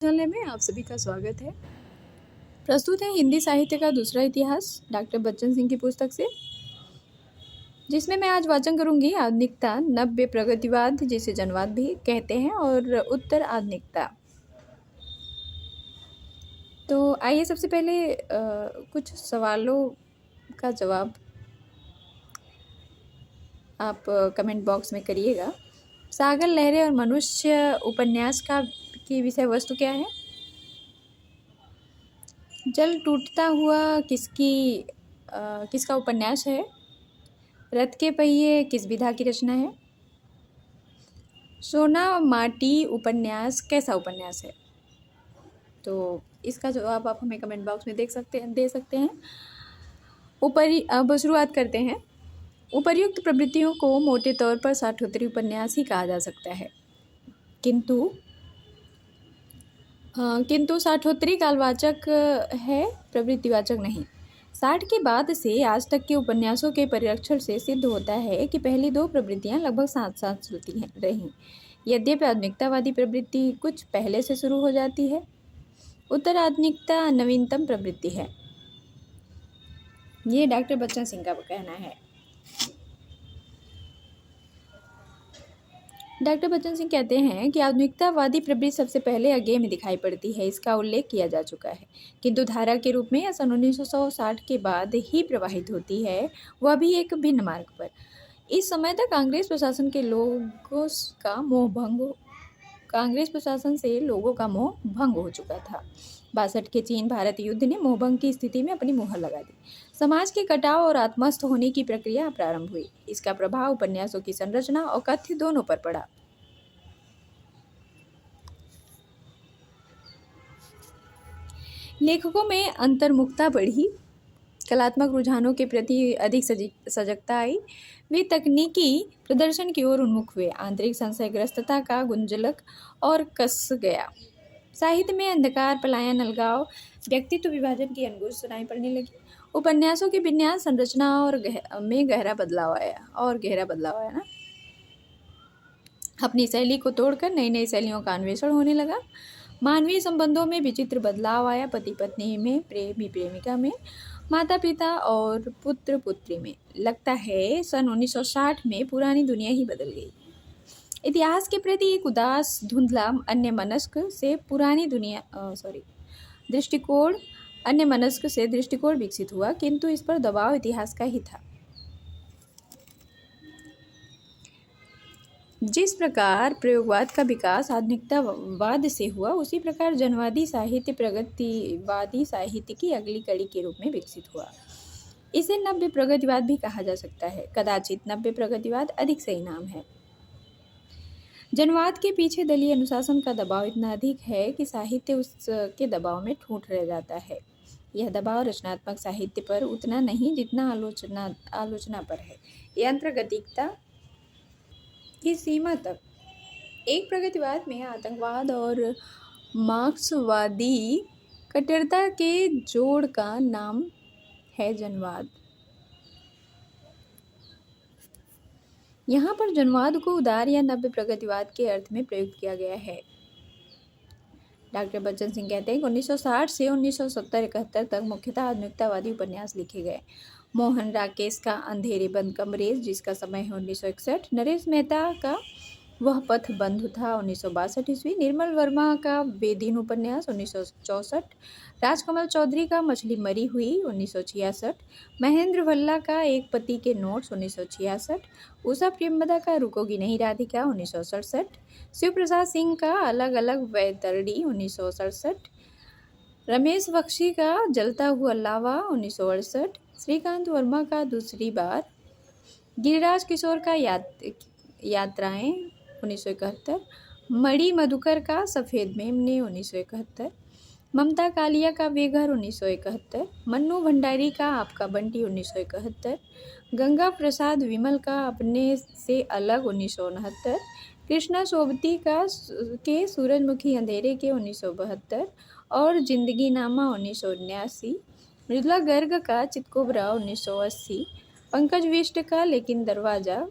Channel में आप सभी का स्वागत है। प्रस्तुत है हिंदी साहित्य का दूसरा इतिहास डॉक्टर बच्चन सिंह की पुस्तक से, जिसमें मैं आज वाचन करूंगी आधुनिकता, नव्य प्रगतिवाद जिसे जनवाद भी कहते हैं, और उत्तर आधुनिकता। तो आइए सबसे पहले कुछ सवालों का जवाब आप कमेंट बॉक्स में करिएगा। सागर लहरें और मनुष्य उपन्यास की विषय वस्तु क्या है? जल टूटता हुआ किसका उपन्यास है? रथ के पहिए किस विधा की रचना है? सोना माटी उपन्यास कैसा उपन्यास है? तो इसका जवाब आप हमें कमेंट बॉक्स में दे सकते हैं। अब शुरुआत करते हैं। उपर्युक्त प्रवृत्तियों को मोटे तौर पर साठोत्तरी उपन्यास ही कहा जा सकता है, किंतु साठोत्तरी कालवाचक है, प्रवृत्तिवाचक नहीं। 60 के बाद से आज तक के उपन्यासों के परीक्षण से सिद्ध होता है कि पहली दो प्रवृत्तियां लगभग साथ साथ चलती रहीं। यद्यपि आधुनिकतावादी प्रवृत्ति कुछ पहले से शुरू हो जाती है, उत्तर आधुनिकता नवीनतम प्रवृत्ति है। ये डॉक्टर बच्चन सिंह का कहना है। डॉक्टर बच्चन सिंह कहते हैं कि आधुनिकतावादी प्रवृत्ति सबसे पहले अज्ञेय में दिखाई पड़ती है, इसका उल्लेख किया जा चुका है, किंतु धारा के रूप में सन 1960 के बाद ही प्रवाहित होती है, वह भी एक भिन्न मार्ग पर। इस समय तक कांग्रेस प्रशासन से लोगों का मोह भंग हो चुका था। 62 के चीन भारत युद्ध ने मोहभंग की स्थिति में अपनी मुहर लगा दी। समाज के कटाव और आत्मस्थ होने की प्रक्रिया प्रारंभ हुई। इसका प्रभाव उपन्यासों की संरचना और कथ्य दोनों पर पड़ा। लेखकों में अंतर्मुखता बढ़ी, कलात्मक रुझानों के प्रति अधिक सजगता आई, वे तकनीकी प्रदर्शन की ओर उन्मुख हुए, आंतरिक संशयग्रस्तता का गुंजलक और कस गया। साहित्य में अंधकार, पलायन, अलगाव, व्यक्तित्व विभाजन की अनगुज सुनाई पड़ने लगी। उपन्यासों की विन्यास संरचना में गहरा बदलाव आया ना। अपनी शैली को तोड़कर नई नई शैलियों का अन्वेषण होने लगा। मानवीय संबंधों में विचित्र बदलाव आया, पति पत्नी में, प्रेमी प्रेमिका में, माता पिता और पुत्र पुत्री में। लगता है सन 1960 में पुरानी दुनिया ही बदल गई। इतिहास के प्रति एक उदास, धुंधला, दृष्टिकोण विकसित हुआ, किंतु इस पर दबाव इतिहास का ही था। जिस प्रकार प्रयोगवाद का विकास आधुनिकतावाद से हुआ, उसी प्रकार जनवादी साहित्य प्रगतिवादी साहित्य की अगली कड़ी के रूप में विकसित हुआ। इसे नव्य प्रगतिवाद भी कहा जा सकता है। कदाचित नव्य प्रगतिवाद अधिक सही नाम है। जनवाद के पीछे दलीय अनुशासन का दबाव इतना अधिक है कि साहित्य उसके दबाव में ठूंठ रह जाता है। यह दबाव रचनात्मक साहित्य पर उतना नहीं जितना आलोचना पर है। यंत्रगतिकता की सीमा तक। एक प्रगतिवाद में आतंकवाद और मार्क्सवादी कट्टरता के जोड़ का नाम है जनवाद। यहाँ पर जनवाद को उदार या नव्य प्रगतिवाद के अर्थ में प्रयुक्त किया गया है। डॉक्टर बच्चन सिंह कहते हैं कि 1960 से 1970-71 तक मुख्यतः आधुनिकतावादी उपन्यास लिखे गए। मोहन राकेश का अंधेरे बंद कमरे, जिसका समय है 1961, नरेश मेहता का वह पथ बंधु था 1962 ईस्वी, निर्मल वर्मा का बेदीन उपन्यास 1964, राजकमल चौधरी का मछली मरी हुई 1966, महेंद्र भल्ला का एक पति के नोट्स 1966, उषा प्रेमदा का रुकोगी नहीं राधिका 1967, शिव प्रसाद सिंह का अलग अलग वैतरणी 1967, रमेश बख्शी का जलता हुआ लावा 1968, श्रीकांत वर्मा का दूसरी बार, गिरिराज किशोर का यात्राएं 1971, मणि मधुकर का सफ़ेद मेमने 1971, ममता कालिया का बेघर 1971, मन्नू भंडारी का आपका बंटी 1971, गंगा प्रसाद विमल का अपने से अलग 1969, कृष्णा सोबती के सूरजमुखी अंधेरे के 1972 और जिंदगी नामा 1979, मृदुला गर्ग का चितकोबरा 1980, पंकज विष्ट का लेकिन दरवाज़ा,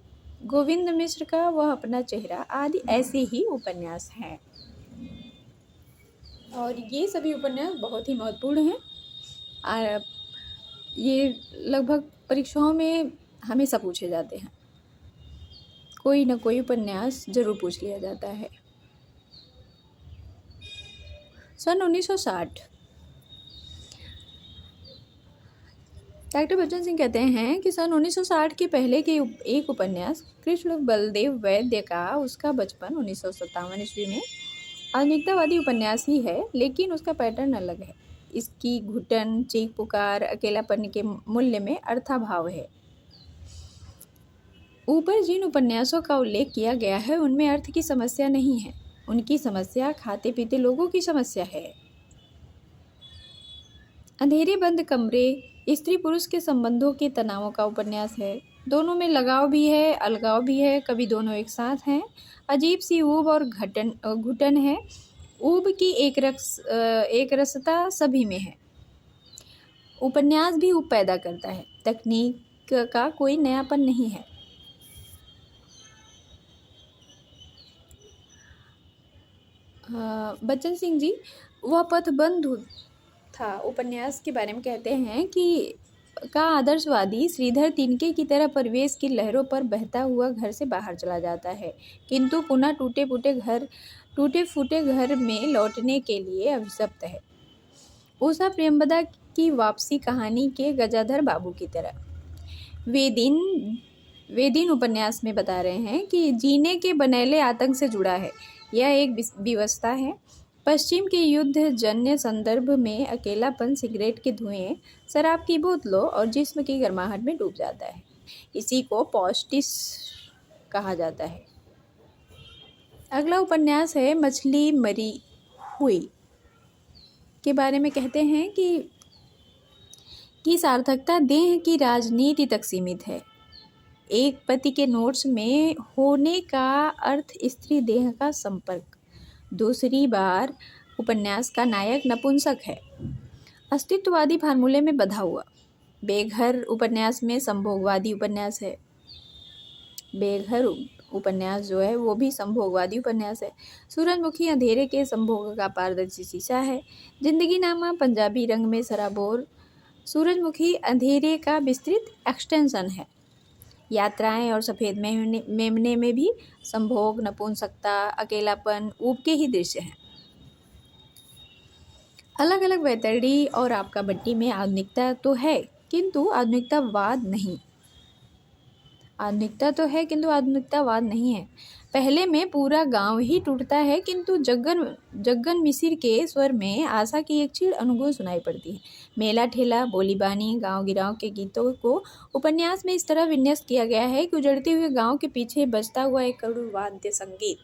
गोविंद मिश्र का वह अपना चेहरा आदि ऐसे ही उपन्यास हैं। और ये सभी उपन्यास बहुत ही महत्वपूर्ण हैं और ये लगभग परीक्षाओं में हमेशा पूछे जाते हैं। कोई ना कोई उपन्यास जरूर पूछ लिया जाता है। सन 1960 डॉक्टर बच्चन सिंह कहते हैं कि सन 1960 के पहले के एक उपन्यास कृष्ण बलदेव वैद्य का उसका बचपन 1957 ईस्वी में आधुनिकतावादी उपन्यास ही है, लेकिन उसका पैटर्न अलग है। इसकी घुटन, चीख पुकार, अकेलापन के मूल्य में अर्थाभाव है। ऊपर जिन उपन्यासों का उल्लेख किया गया है उनमें अर्थ की समस्या नहीं है, उनकी समस्या खाते पीते लोगों की समस्या है। अंधेरे बंद कमरे स्त्री पुरुष के संबंधों के तनावों का उपन्यास है। दोनों में लगाव भी है, अलगाव भी है, कभी दोनों एक साथ हैं। अजीब सी ऊब और घुटन है। ऊब की एक रसता सभी में है। उपन्यास भी ऊब पैदा करता है। तकनीक का कोई नयापन नहीं है। बच्चन सिंह जी वह पथबंधु था उपन्यास के बारे में कहते हैं कि का आदर्शवादी श्रीधर तिनके की तरह परिवेश की लहरों पर बहता हुआ घर से बाहर चला जाता है, किंतु पुनः टूटे फूटे घर में लौटने के लिए अभिशप्त है। उषा प्रेमवदा की वापसी कहानी के गजाधर बाबू की तरह। वे दिन उपन्यास में बता रहे हैं कि जीने के बनैले आतंक से जुड़ा है। यह एक विवशता है। पश्चिम के युद्ध जन्य संदर्भ में अकेलापन, सिगरेट के धुएं, शराब की बोतलों और जिस्म की गर्माहट में डूब जाता है। इसी को पॉस्टिस कहा जाता है। अगला उपन्यास है मछली मरी हुई के बारे में कहते हैं कि सार्थकता देह की राजनीति तक सीमित है। एक पति के नोट्स में होने का अर्थ स्त्री देह का संपर्क। दूसरी बार उपन्यास का नायक नपुंसक है। अस्तित्ववादी फार्मूले में बंधा हुआ। बेघर उपन्यास में संभोगवादी उपन्यास है। बेघर उपन्यास जो है वो भी संभोगवादी उपन्यास है। सूरजमुखी अंधेरे के संभोग का पारदर्शी शीशा है। जिंदगी नामा पंजाबी रंग में सराबोर सूरजमुखी अंधेरे का विस्तृत एक्सटेंशन है। यात्राएं और सफ़ेद मेमने में भी संभोग, नपुंसकता, अकेलापन, ऊब के ही दृश्य हैं। अलग अलग वैतरणी और आपका बट्टी में आधुनिकता तो है किंतु आधुनिकतावाद नहीं। आधुनिकता तो है किंतु आधुनिकतावाद नहीं है। पहले में पूरा गांव ही टूटता है किंतु जग्गन मिसिर के स्वर में आशा की एक क्षीण अनुगुण सुनाई पड़ती है। मेला ठेला, बोली बानी, गाँव गिराव के गीतों को उपन्यास में इस तरह विन्यस्त किया गया है कि उजड़ते हुए गांव के पीछे बजता हुआ एक करुण वाद्य संगीत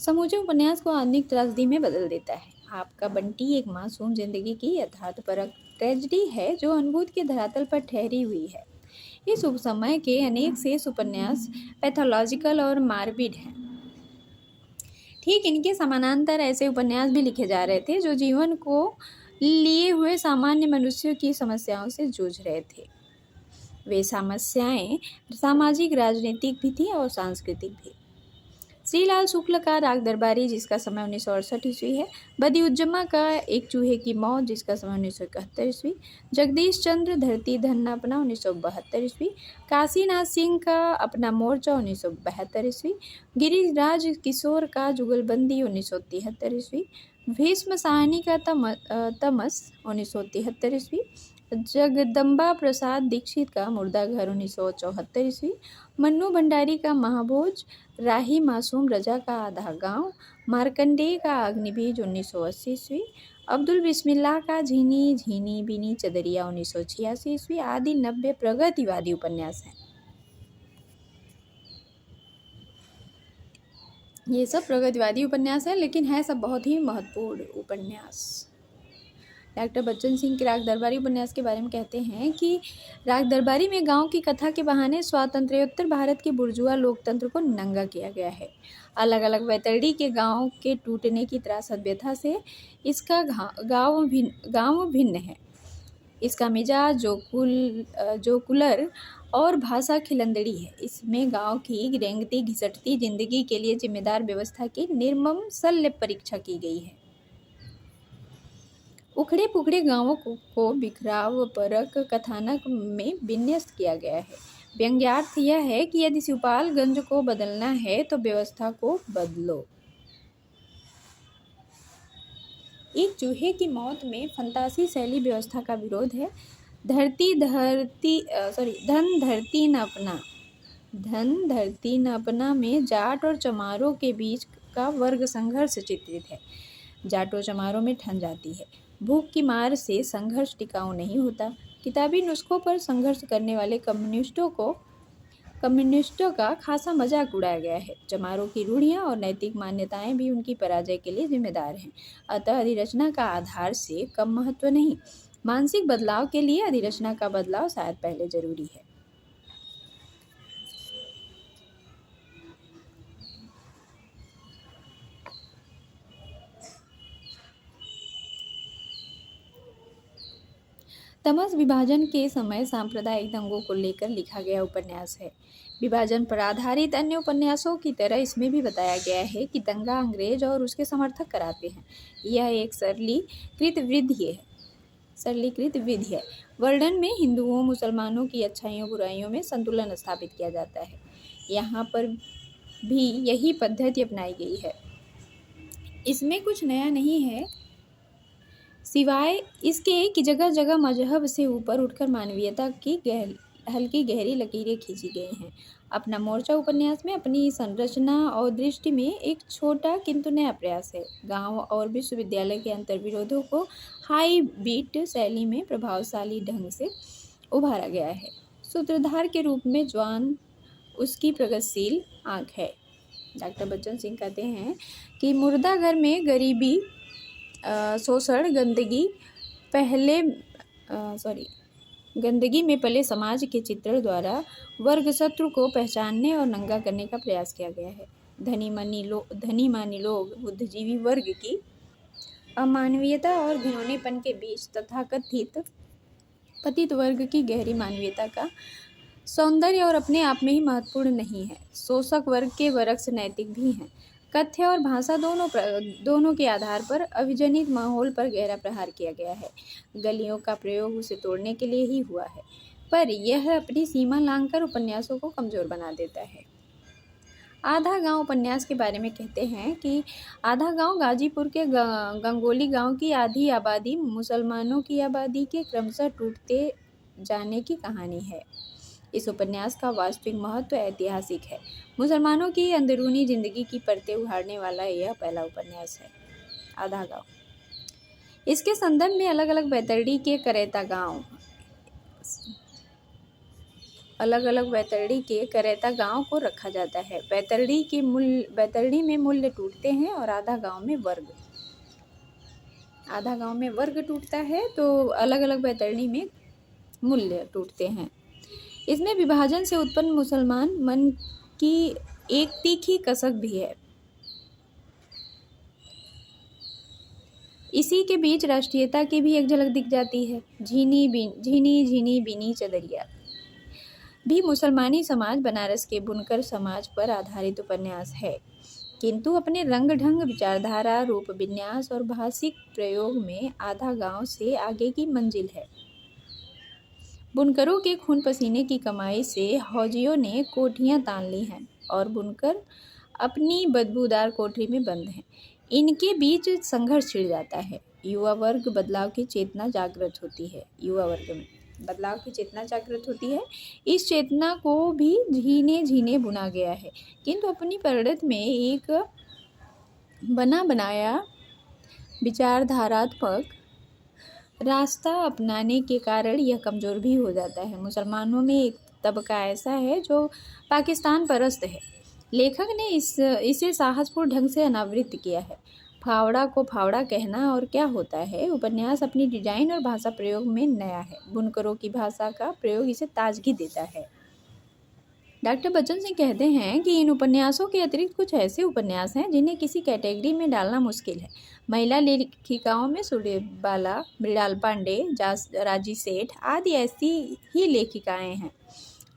समूचे उपन्यास को आधुनिक त्रासदी में बदल देता है। आपका बंटी एक मासूम जिंदगी की यथार्थपरक ट्रेजेडी है जो अनुभूति के धरातल पर ठहरी हुई है। इस उपसमय के अनेक शेष उपन्यास पैथोलॉजिकल और मार्बिड हैं। ठीक इनके समानांतर ऐसे उपन्यास भी लिखे जा रहे थे जो जीवन को लिए हुए सामान्य मनुष्यों की समस्याओं से जूझ रहे थे। वे समस्याएं सामाजिक, राजनीतिक भी थी और सांस्कृतिक भी। श्रीलाल शुक्ल का राग दरबारी जिसका समय 1968 ईस्वी है। बदिउज्जमा का एक चूहे की मौत जिसका समय 1971 ईस्वी। जगदीश चंद्र धरती धन्ना अपना 1972 ईस्वी। काशीनाथ सिंह का अपना मोर्चा 1972 ईस्वी। गिरिराज किशोर का जुगलबंदी 1973 ईस्वी। भीष्म साहनी का तमस 1973 ईस्वी। जगदम्बा प्रसाद दीक्षित का मुर्दाघर 1974 ईस्वी। मन्नू भंडारी का महाभोज। राही मासूम रजा का आधा गांव। मार्कंडेय का अग्निबीज 1980 ईस्वी। अब्दुल बिस्मिल्लाह का झीनी झीनी बीनी चदरिया 1986 ईस्वी आदि 90 प्रगतिवादी उपन्यास हैं। ये सब प्रगतिवादी उपन्यास है लेकिन है सब बहुत ही महत्वपूर्ण उपन्यास। डॉक्टर बच्चन सिंह के राग दरबारी उपन्यास के बारे में कहते हैं कि राग दरबारी में गांव की कथा के बहाने स्वातंत्र्योत्तर भारत के बुर्जुआ लोकतंत्र को नंगा किया गया है। अलग अलग वैतरणी के गांव के टूटने की त्रासद व्यथा से इसका गांव भिन्न है। इसका मिजाज जो कुलर और भाषा खिलंदड़ी है। इसमें गांव की रेंगती घिसटती जिंदगी के लिए जिम्मेदार व्यवस्था की निर्मम शल्य परीक्षा की गई है। उखड़े पुखड़े गांवों को बिखराव परक कथानक में विन्यस्त किया गया है। व्यंग्यार्थ यह है कि यदि शिवपालगंज को बदलना है तो व्यवस्था को बदलो। एक चूहे की मौत में फंतासी शैली व्यवस्था का विरोध है। धन धरती न अपना में जाट और चमारों के बीच का वर्ग संघर्ष चित्रित है। जाटों चमारों में ठन जाती है। भूख की मार से संघर्ष टिकाऊ नहीं होता। किताबी नुस्खों पर संघर्ष करने वाले कम्युनिस्टों का खासा मजाक उड़ाया गया है। चमारों की रूढ़ियां और नैतिक मान्यताएं भी उनकी पराजय के लिए जिम्मेदार हैं। अतः अधिरचना का आधार से कम महत्व नहीं, मानसिक बदलाव के लिए अधिरचना का बदलाव शायद पहले जरूरी है। तमस विभाजन के समय सांप्रदायिक दंगों को लेकर लिखा गया उपन्यास है। विभाजन पर आधारित अन्य उपन्यासों की तरह इसमें भी बताया गया है कि दंगा अंग्रेज और उसके समर्थक कराते हैं। यह एक सरलीकृत विधि है। वर्णन में हिंदुओं मुसलमानों की अच्छाइयों बुराइयों में संतुलन स्थापित किया जाता है। यहाँ पर भी यही पद्धति अपनाई गई है। इसमें कुछ नया नहीं है, सिवाय इसके कि जगह जगह मजहब से ऊपर उठकर मानवीयता की हल्की गहरी लकीरें खींची गई हैं। अपना मोर्चा उपन्यास में अपनी संरचना और दृष्टि में एक छोटा किंतु नया प्रयास है। गांव और विश्वविद्यालय के अंतर्विरोधों को हाई बीट शैली में प्रभावशाली ढंग से उभारा गया है। सूत्रधार के रूप में जॉन उसकी प्रगतिशील आंख है। डॉक्टर बच्चन सिंह कहते हैं कि मुर्दा घर में गरीबी, शोषण, गंदगी में पले समाज के चित्रण द्वारा वर्ग शत्रु को पहचानने और नंगा करने का प्रयास किया गया है। धनी मानी लोग बुद्धिजीवी वर्ग की अमानवीयता और घिनौनेपन के बीच तथाकथित पतित वर्ग की गहरी मानवीयता का सौंदर्य और अपने आप में ही महत्वपूर्ण नहीं है। शोषक वर्ग के वरक्ष नैतिक भी हैं। कथ्य और भाषा दोनों के आधार पर अविजनित माहौल पर गहरा प्रहार किया गया है। गलियों का प्रयोग उसे तोड़ने के लिए ही हुआ है, पर यह अपनी सीमा लांघकर उपन्यासों को कमजोर बना देता है। आधा गांव उपन्यास के बारे में कहते हैं कि आधा गांव गाजीपुर के गंगोली गांव की आधी आबादी मुसलमानों की आबादी के क्रमशः टूटते जाने की कहानी है। इस उपन्यास का वास्तविक महत्व ऐतिहासिक है। मुसलमानों की अंदरूनी जिंदगी की परतें उघाड़ने वाला यह पहला उपन्यास है। आधा गांव। इसके संदर्भ में अलग अलग बैतरणी के करेता गांव को रखा जाता है। बैतरणी में मूल्य टूटते हैं और आधा गांव में वर्ग टूटता है, तो अलग अलग बैतरणी में मूल्य टूटते हैं। इसमें विभाजन से उत्पन्न मुसलमान मन की एक तीखी कसक भी है। इसी के बीच राष्ट्रीयता की भी एक झलक दिख जाती है। झीनी बीनी चदरिया भी मुसलमानी समाज बनारस के बुनकर समाज पर आधारित उपन्यास है, किंतु अपने रंग ढंग, विचारधारा, रूप विन्यास और भाषिक प्रयोग में आधा गांव से आगे की मंजिल है। बुनकरों के खून पसीने की कमाई से हौजियों ने कोठियां तान ली हैं और बुनकर अपनी बदबूदार कोठरी में बंद हैं। इनके बीच संघर्ष छिड़ जाता है। युवा वर्ग में बदलाव की चेतना जागृत होती है। इस चेतना को भी झीने बुना गया है, किंतु अपनी परिणत में एक बना बनाया विचारधारात्मक रास्ता अपनाने के कारण यह कमज़ोर भी हो जाता है। मुसलमानों में एक तबका ऐसा है जो पाकिस्तान परस्त है। लेखक ने इसे साहसपूर्ण ढंग से अनावृत किया है। फावड़ा को फावड़ा कहना और क्या होता है। उपन्यास अपनी डिजाइन और भाषा प्रयोग में नया है। बुनकरों की भाषा का प्रयोग इसे ताजगी देता है। डॉक्टर बच्चन सिंह कहते हैं कि इन उपन्यासों के अतिरिक्त कुछ ऐसे उपन्यास हैं जिन्हें किसी कैटेगरी में डालना मुश्किल है। महिला लेखिकाओं में सुरेबाला, मृणाल पांडे, राजी सेठ आदि ऐसी ही लेखिकाएं हैं।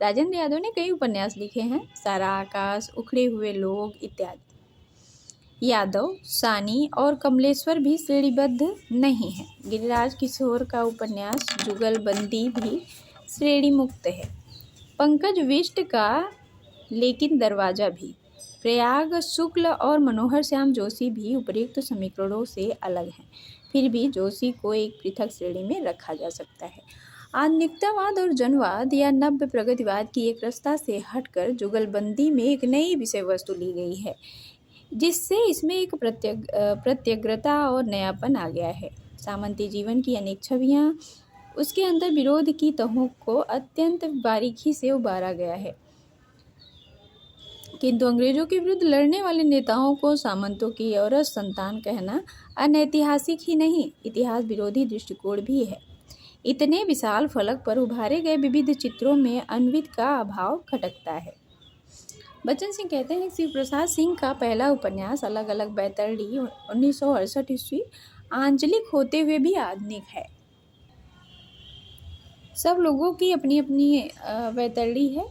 राजेंद्र यादव ने कई उपन्यास लिखे हैं, सारा आकाश, उखड़े हुए लोग इत्यादि। यादव, सानी और कमलेश्वर भी श्रेणीबद्ध नहीं हैं। गिरिराज किशोर का उपन्यास जुगलबंदी भी श्रेणी मुक्त है। पंकज विष्ट का लेकिन दरवाजा भी। प्रयाग शुक्ल और मनोहर श्याम जोशी भी उपर्युक्त समीकरणों से अलग हैं, फिर भी जोशी को एक पृथक श्रेणी में रखा जा सकता है। आधुनिकतावाद और जनवाद या नव्य प्रगतिवाद की एक रास्ता से हटकर जुगलबंदी में एक नई विषय वस्तु ली गई है, जिससे इसमें एक प्रत्यग्रता और नयापन आ गया है। सामंती जीवन की अनेक छवियाँ, उसके अंदर विरोध की तहों को अत्यंत बारीकी से उबारा गया है, किंतु अंग्रेजों के विरुद्ध लड़ने वाले नेताओं को सामंतों की औरत संतान कहना अनैतिहासिक ही नहीं, इतिहास विरोधी दृष्टिकोण भी है। इतने विशाल फलक पर उभारे गए विविध चित्रों में अन्वित का अभाव खटकता है। बच्चन सिंह कहते हैं, शिव प्रसाद सिंह का पहला उपन्यास अलग अलग बैतरणी 1968 ईस्वी आंचलिक होते हुए भी आधुनिक है। सब लोगों की अपनी अपनी बैतरणी है,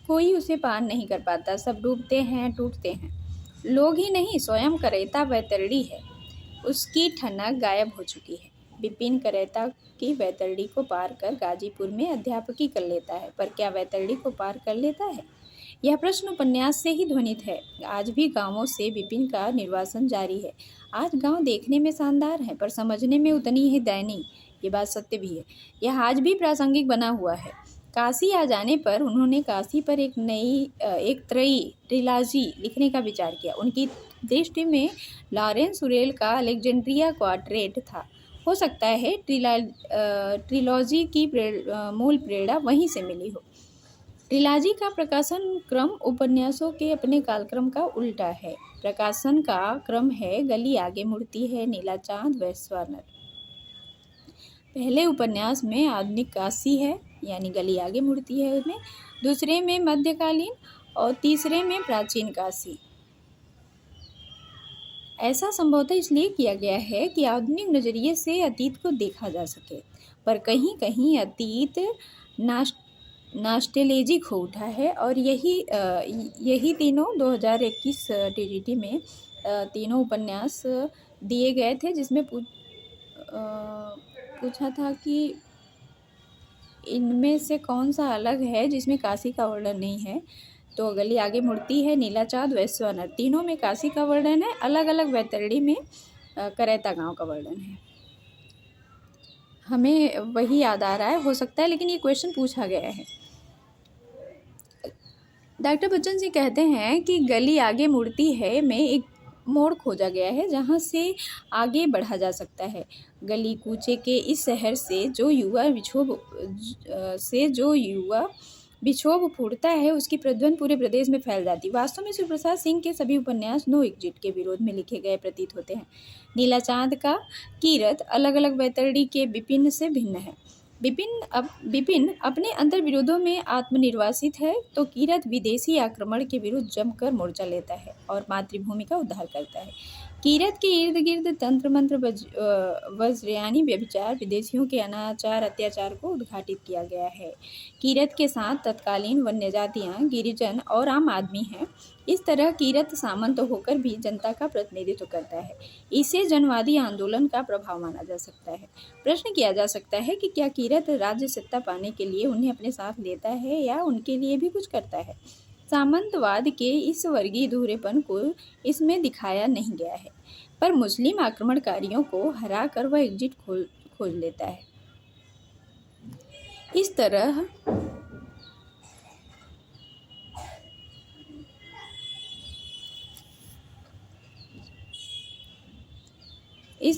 कोई उसे पार नहीं कर पाता, सब डूबते हैं, टूटते हैं। लोग ही नहीं, स्वयं करेता बैतरणी है, उसकी ठनक गायब हो चुकी है। विपिन करेता की बैतरणी को पार कर गाजीपुर में अध्यापकी कर लेता है, पर क्या बैतरणी को पार कर लेता है? यह प्रश्न उपन्यास से ही ध्वनित है। आज भी गांवों से विपिन का निर्वासन जारी है। आज गांव देखने में शानदार है, पर समझने में उतनी ही दयनीय। ये बात सत्य भी है। यह आज भी प्रासंगिक बना हुआ है। काशी आ जाने पर उन्होंने काशी पर एक त्रयी ट्रिलॉजी लिखने का विचार किया। उनकी दृष्टि में लॉरेंस उरेल का अलेक्जेंड्रिया क्वार्टेट था। हो सकता है ट्रिलॉजी की मूल प्रेरणा वहीं से मिली हो। ट्रिलॉजी का प्रकाशन क्रम उपन्यासों के अपने कालक्रम का उल्टा है। प्रकाशन का क्रम है गली आगे मुड़ती है, नीला चांद, वैश्वानर। पहले उपन्यास में आधुनिक काशी है, यानी गली आगे मुड़ती है उसमें, दूसरे में मध्यकालीन और तीसरे में प्राचीन काशी। ऐसा संभवतः इसलिए किया गया है कि आधुनिक नज़रिए से अतीत को देखा जा सके, पर कहीं कहीं अतीत नॉस्टैल्जिक हो उठा है। और यही तीनों 2021 टीजीटी में तीनों उपन्यास दिए गए थे, जिसमें पूछा था कि इनमें से कौन सा अलग है जिसमें काशी का वर्णन नहीं है। तो गली आगे मुड़ती है, नीला चाँद, वैश्वानर, तीनों में काशी का वर्णन है। अलग अलग बैतरणी में करेता गांव का वर्णन है। हमें वही याद आ रहा है, हो सकता है, लेकिन ये क्वेश्चन पूछा गया है। डॉक्टर बच्चन सिंह कहते हैं कि गली आगे मुड़ती है में एक मोड़ खोजा गया है जहां से आगे बढ़ा जा सकता है। गली कूचे के इस शहर से जो युवा विक्षोभ फूटता है, उसकी प्रध्वनि पूरे प्रदेश में फैल जाती। वास्तव में शिव प्रसाद सिंह के सभी उपन्यास नो एग्जिट के विरोध में लिखे गए प्रतीत होते हैं। नीला चांद का कीरत अलग अलग बैतरणी के विपिन से भिन्न है। विपिन अपने अंतर विरोधों में आत्मनिर्वासित है, तो कीरत विदेशी आक्रमण के विरुद्ध जमकर मोर्चा लेता है और मातृभूमि का उद्धार करता है। कीरत के इर्द गिर्द तंत्र मंत्र वज्रयानी व्यभिचार, विदेशियों के अनाचार अत्याचार को उद्घाटित किया गया है। कीरत के साथ तत्कालीन वन्य जातियाँ, गिरिजन और आम आदमी हैं। इस तरह कीरत सामंत होकर भी जनता का प्रतिनिधित्व करता है। इसे जनवादी आंदोलन का प्रभाव माना जा सकता है। प्रश्न किया जा सकता है कि क्या कीरत राज्य सत्ता पाने के लिए उन्हें अपने साथ लेता है या उनके लिए भी कुछ करता है। सामंतवाद के इस वर्गीय अधूरेपन को इसमें दिखाया नहीं गया है, पर मुस्लिम आक्रमणकारियों को हरा कर वह एग्जिट खोज लेता है। इस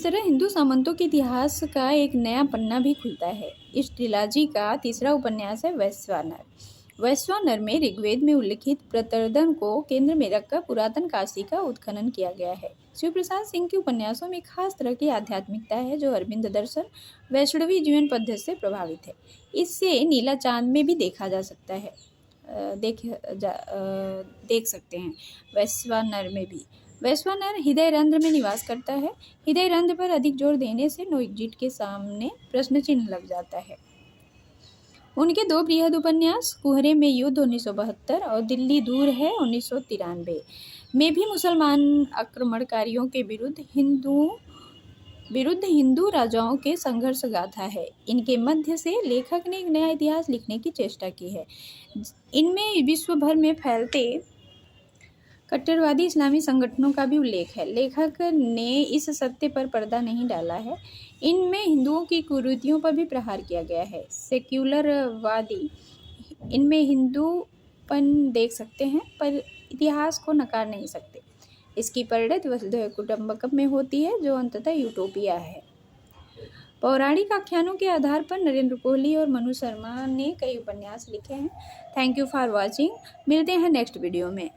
तरह हिंदू सामंतों के इतिहास का एक नया पन्ना भी खुलता है। इस ट्रिलॉजी का तीसरा उपन्यास है वैश्वानर। वैश्वानर में ऋग्वेद में उल्लिखित प्रतर्दन को केंद्र में रखकर पुरातन काशी का उत्खनन किया गया है। शिव प्रसाद सिंह के उपन्यासों में खास तरह की आध्यात्मिकता है जो अरविंद दर्शन, वैष्णवी जीवन पद्धति से प्रभावित है। इससे नीला चांद में भी देखा जा सकता है, देख सकते हैं। वैश्वानर में भी वैश्वानर हृदय रंध्र में निवास करता है। हृदय रंध्र पर अधिक जोर देने से नो एग्जिट के सामने प्रश्न चिन्ह लग जाता है। उनके दो बृहद उपन्यास कुहरे में युद्ध 1972 और दिल्ली दूर है 1993 में भी मुसलमान आक्रमणकारियों के विरुद्ध हिंदू राजाओं के संघर्ष गाथा है। इनके मध्य से लेखक ने एक नया इतिहास लिखने की चेष्टा की है। इनमें विश्व भर में फैलते कट्टरवादी इस्लामी संगठनों का भी उल्लेख है। लेखक ने इस सत्य पर पर्दा नहीं डाला है। इनमें हिंदुओं की कुरीतियों पर भी प्रहार किया गया है। सेक्युलरवादी इनमें हिंदूपन देख सकते हैं पर इतिहास को नकार नहीं सकते। इसकी परिणति वसुधैव कुटुंबकम में होती है जो अंततः यूटोपिया है। पौराणिक आख्यानों के आधार पर नरेंद्र कोहली और मनु शर्मा ने कई उपन्यास लिखे हैं। Thank you for watching. मिलते हैं नेक्स्ट वीडियो में।